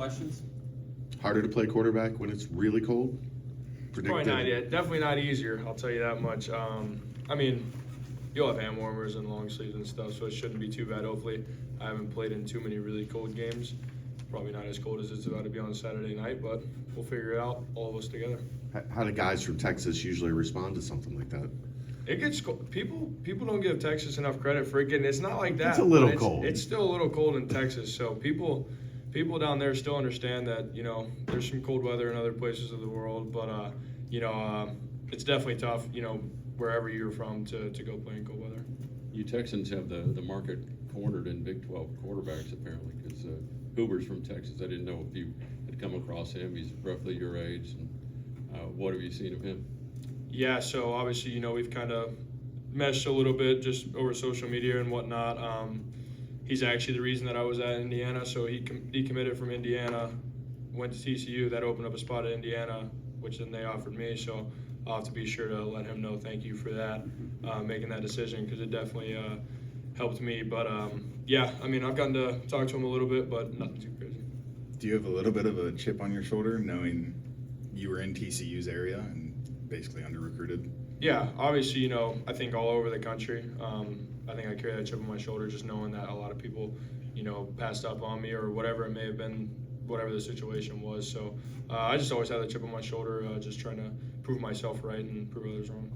questions? Harder to play quarterback when it's really cold? Probably not yet. Definitely not easier, I'll tell you that much. I mean, you'll have hand warmers and long sleeves and stuff, so it shouldn't be too bad, hopefully. I haven't played in too many really cold games. Probably not as cold as it's about to be on a Saturday night, but we'll figure it out, all of us together. How do guys from Texas usually respond to something like that? It gets cold. People don't give Texas enough credit for it getting. It's not like that. It's a little but cold. It's still a little cold in Texas, so people down there still understand that there's some cold weather in other places of the world, but it's definitely tough. Wherever you're from to go play in cold weather. You Texans have the market cornered in Big 12 quarterbacks apparently, because Hoover's from Texas. I didn't know if you had come across him. He's roughly your age. And what have you seen of him? Yeah, so obviously, we've kind of meshed a little bit just over social media and whatnot. He's actually the reason that I was at Indiana. So he decommitted from Indiana, went to TCU. That opened up a spot at Indiana, which then they offered me. So I'll have to be sure to let him know thank you for that, making that decision, because it definitely helped me. But yeah, I mean, I've gotten to talk to him a little bit, but nothing too crazy. Do you have a little bit of a chip on your shoulder knowing you were in TCU's area and basically under-recruited? Yeah, obviously, I think all over the country. I think I carry that chip on my shoulder just knowing that a lot of people, passed up on me or whatever it may have been, whatever the situation was. So I just always had that chip on my shoulder, just trying to prove myself right and prove others wrong.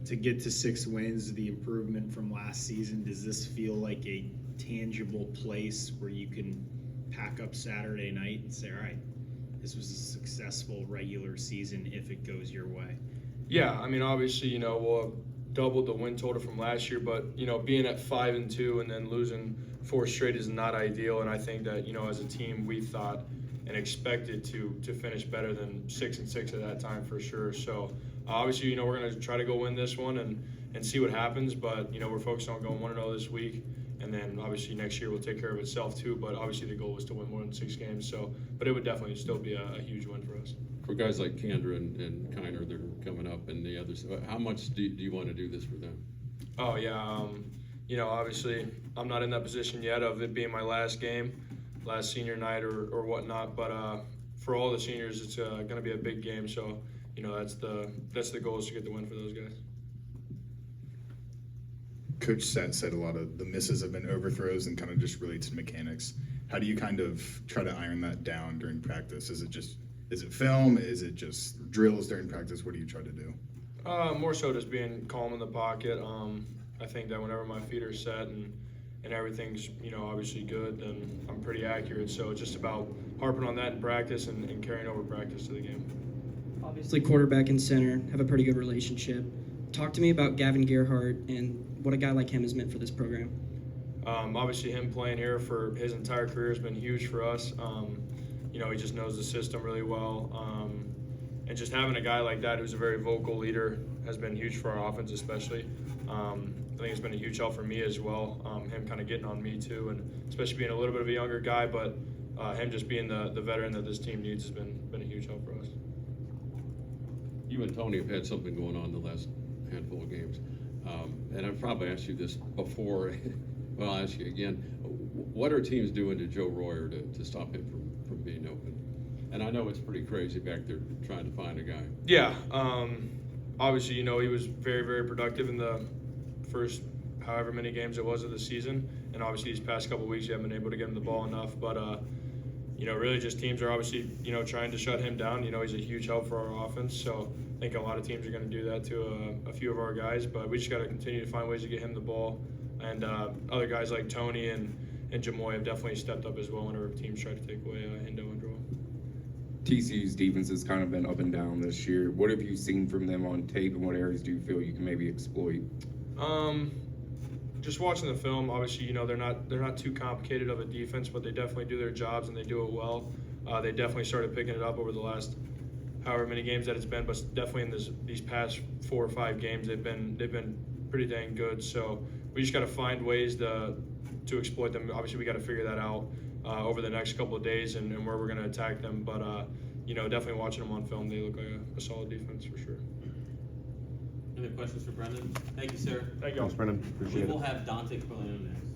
To get to 6 wins, the improvement from last season, does this feel like a tangible place where you can pack up Saturday night and say, all right, this was a successful regular season if it goes your way? Yeah, I mean, obviously, we'll have doubled the win total from last year, but, being at 5-2 and then losing 4 straight is not ideal. And I think that, as a team, we thought and expected to finish better than 6-6 at that time for sure. So obviously, we're going to try to go win this one and see what happens. But, we're focused on going 1-0 this week. And then obviously next year will take care of itself too. But obviously the goal was to win more than 6 games. So, but it would definitely still be a huge win for us. For guys like Kendra and Kiner, they're coming up, and the others, how much do you want to do this for them? Oh yeah, obviously I'm not in that position yet of it being my last game, last senior night or whatnot. But for all the seniors, it's going to be a big game. So that's the goal, is to get the win for those guys. Coach said a lot of the misses have been overthrows and kind of just relates to mechanics. How do you kind of try to iron that down during practice? Is it film? Is it just drills during practice? What do you try to do? More so just being calm in the pocket. I think that whenever my feet are set and everything's obviously good, then I'm pretty accurate. So it's just about harping on that in practice and carrying over practice to the game. Obviously, quarterback and center have a pretty good relationship. Talk to me about Gavin Gerhardt and what a guy like him has meant for this program. Obviously, him playing here for his entire career has been huge for us. He just knows the system really well. And just having a guy like that who's a very vocal leader has been huge for our offense especially. I think it's been a huge help for me as well, him kind of getting on me too, and especially being a little bit of a younger guy, but him just being the veteran that this team needs has been a huge help for us. You and Tony have had something going on the last handful of games. And I've probably asked you this before, well, I'll ask you again. What are teams doing to Joe Royer to stop him from being open? And I know it's pretty crazy back there trying to find a guy. Yeah, obviously, he was very, very productive in the first however many games it was of the season. And obviously these past couple of weeks, you haven't been able to get him the ball enough. But, really just teams are obviously, trying to shut him down. He's a huge help for our offense. So I think a lot of teams are going to do that to a few of our guys. But we just got to continue to find ways to get him the ball. And other guys like Tony and Jamoy have definitely stepped up as well whenever teams try to take away Hendo and Joel. TCU's defense has kind of been up and down this year. What have you seen from them on tape, and what areas do you feel you can maybe exploit? Just watching the film, obviously, they're not too complicated of a defense, but they definitely do their jobs and they do it well. They definitely started picking it up over the last however many games that it's been, but definitely in these past 4 or 5 games, they've been pretty dang good. So we just got to find ways to exploit them. Obviously, we got to figure that out over the next couple of days and where we're going to attack them. But definitely watching them on film, they look like a solid defense for sure. Any questions for Brendan? Thank you, sir. Thank you. Thanks, Brendan. We Appreciate it. will have Dante Corleone next.